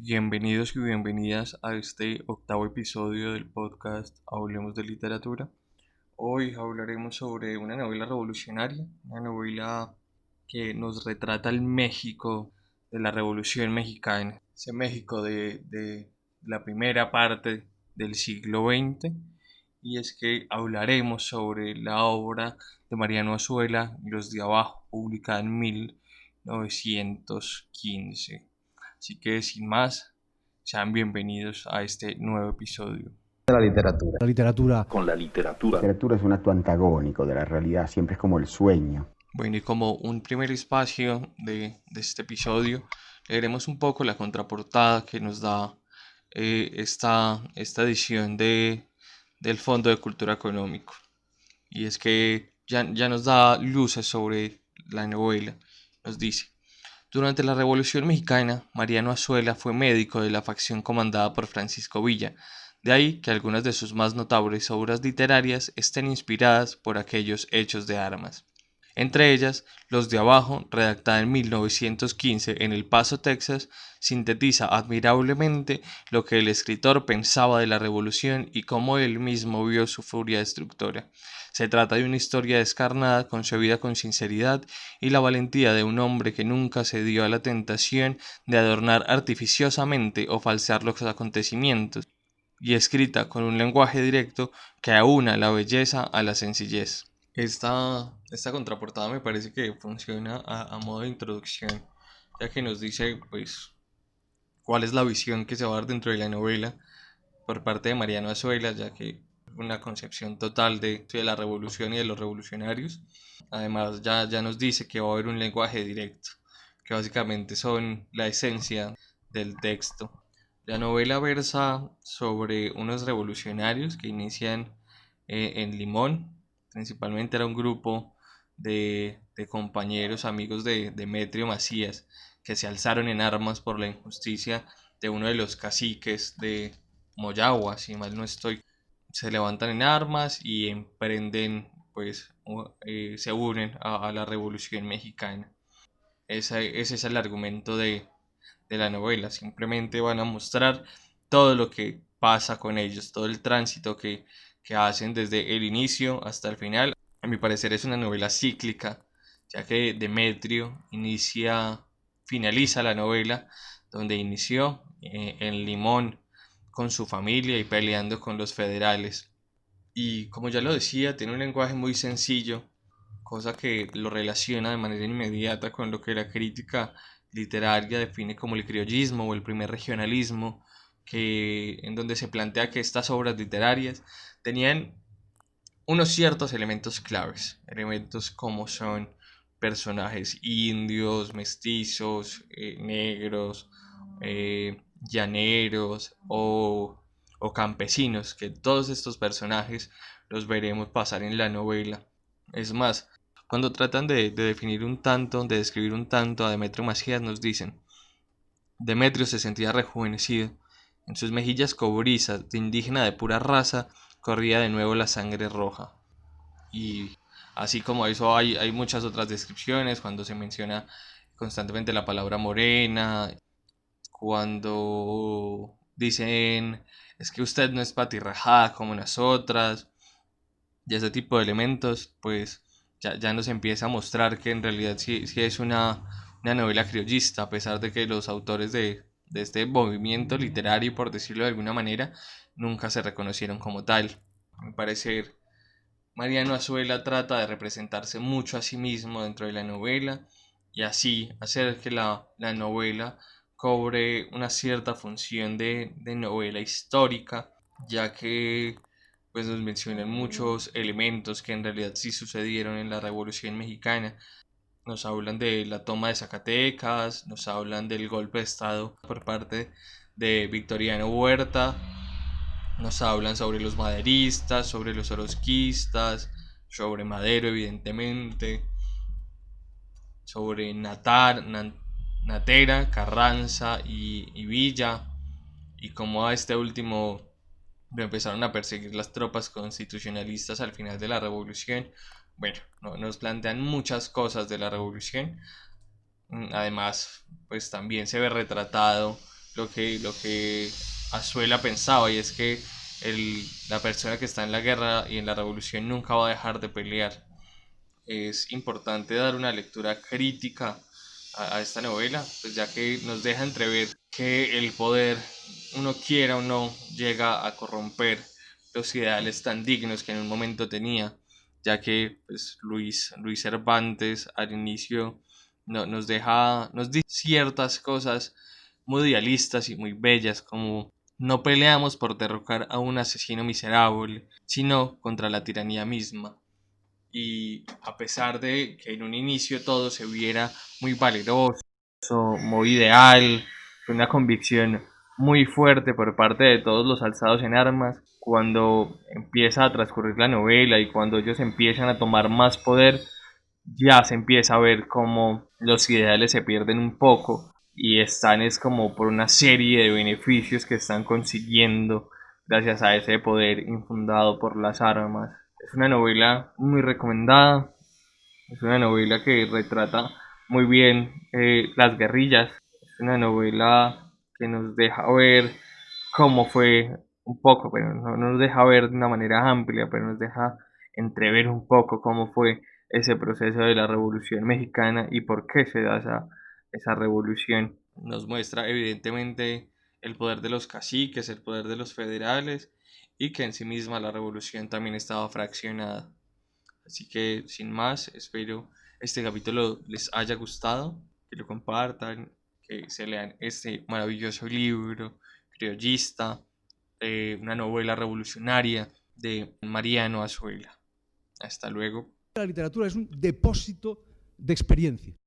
Bienvenidos y bienvenidas a este octavo episodio del podcast Hablemos de Literatura. Hoy hablaremos sobre una novela revolucionaria, una novela que nos retrata el México de la Revolución Mexicana, ese México de la primera parte del siglo XX, y es que hablaremos sobre la obra de Mariano Azuela, Los de Abajo, publicada en 1915. Así que sin más, sean bienvenidos a este nuevo episodio. La literatura. La literatura. Con la literatura. La literatura es un acto antagónico de la realidad, siempre es como el sueño. Bueno, y como un primer espacio de este episodio, leeremos un poco la contraportada que nos da esta edición del Fondo de Cultura Económico. Y es que ya nos da luces sobre la novela. Nos dice: durante la Revolución Mexicana, Mariano Azuela fue médico de la facción comandada por Francisco Villa. De ahí que algunas de sus más notables obras literarias estén inspiradas por aquellos hechos de armas. Entre ellas, Los de Abajo, redactada en 1915 en El Paso, Texas, sintetiza admirablemente lo que el escritor pensaba de la revolución y cómo él mismo vio su furia destructora. Se trata de una historia descarnada, concebida con sinceridad y la valentía de un hombre que nunca cedió a la tentación de adornar artificiosamente o falsear los acontecimientos, y escrita con un lenguaje directo que aúna la belleza a la sencillez. Esta contraportada me parece que funciona a modo de introducción, ya que nos dice pues cuál es la visión que se va a dar dentro de la novela por parte de Mariano Azuela, ya que una concepción total de la revolución y de los revolucionarios. Además ya nos dice que va a haber un lenguaje directo, que básicamente son la esencia del texto. La novela versa sobre unos revolucionarios que inician en Limón. Principalmente era un grupo de compañeros, amigos de Demetrio Macías, que se alzaron en armas por la injusticia de uno de los caciques de Moyagua, si mal no estoy. Se levantan en armas y emprenden, pues, se unen a la Revolución Mexicana. Ese es el argumento de la novela. Simplemente van a mostrar todo lo que pasa con ellos, todo el tránsito que hacen desde el inicio hasta el final. A mi parecer es una novela cíclica, ya que Demetrio finaliza la novela donde inició, en Limón, con su familia y peleando con los federales. Y como ya lo decía, tiene un lenguaje muy sencillo, cosa que lo relaciona de manera inmediata con lo que la crítica literaria define como el criollismo o el primer regionalismo, en donde se plantea que estas obras literarias tenían unos ciertos elementos claves, elementos como son personajes indios, mestizos, negros, llaneros o campesinos, que todos estos personajes los veremos pasar en la novela. Es más, cuando tratan de definir un tanto, de describir un tanto a Demetrio Macías, nos dicen: Demetrio se sentía rejuvenecido. En sus mejillas cobrizas, de indígena de pura raza, corría de nuevo la sangre roja. Y así como eso hay muchas otras descripciones, cuando se menciona constantemente la palabra morena, cuando dicen es que usted no es patirrajada como nosotras, y ese tipo de elementos, pues ya nos empieza a mostrar que en realidad sí es una novela criollista, a pesar de que los autores de este movimiento literario, por decirlo de alguna manera, nunca se reconocieron como tal. A mi parecer, Mariano Azuela trata de representarse mucho a sí mismo dentro de la novela y así hacer que la novela cobre una cierta función de novela histórica, ya que pues nos mencionan muchos elementos que en realidad sí sucedieron en la Revolución Mexicana. Nos hablan de la toma de Zacatecas, nos hablan del golpe de estado por parte de Victoriano Huerta, nos hablan sobre los maderistas, sobre los orozquistas, sobre Madero evidentemente, sobre Natera, Carranza y Villa, y cómo a este último lo empezaron a perseguir las tropas constitucionalistas al final de la revolución. Bueno, nos plantean muchas cosas de la revolución. Además, pues también se ve retratado lo que Azuela pensaba, y es que la persona que está en la guerra y en la revolución nunca va a dejar de pelear. Es importante dar una lectura crítica a esta novela, pues ya que nos deja entrever que el poder, uno quiera o no, llega a corromper los ideales tan dignos que en un momento tenía, ya que pues, Luis Cervantes al inicio nos dice ciertas cosas muy idealistas y muy bellas, como no peleamos por derrocar a un asesino miserable, sino contra la tiranía misma. Y a pesar de que en un inicio todo se viera muy valeroso, muy ideal, con una convicción muy fuerte por parte de todos los alzados en armas, cuando empieza a transcurrir la novela y cuando ellos empiezan a tomar más poder, ya se empieza a ver como los ideales se pierden un poco y están es como por una serie de beneficios que están consiguiendo gracias a ese poder infundado por las armas. Es una novela muy recomendada, es una novela que retrata muy bien las guerrillas, es una novela que nos deja ver cómo fue un poco, pero no nos deja ver de una manera amplia, pero nos deja entrever un poco cómo fue ese proceso de la Revolución Mexicana y por qué se da esa revolución. Nos muestra evidentemente el poder de los caciques, el poder de los federales y que en sí misma la revolución también estaba fraccionada. Así que sin más, espero este capítulo les haya gustado, que lo compartan, que se lean este maravilloso libro criollista, una novela revolucionaria de Mariano Azuela. Hasta luego. La literatura es un depósito de experiencia.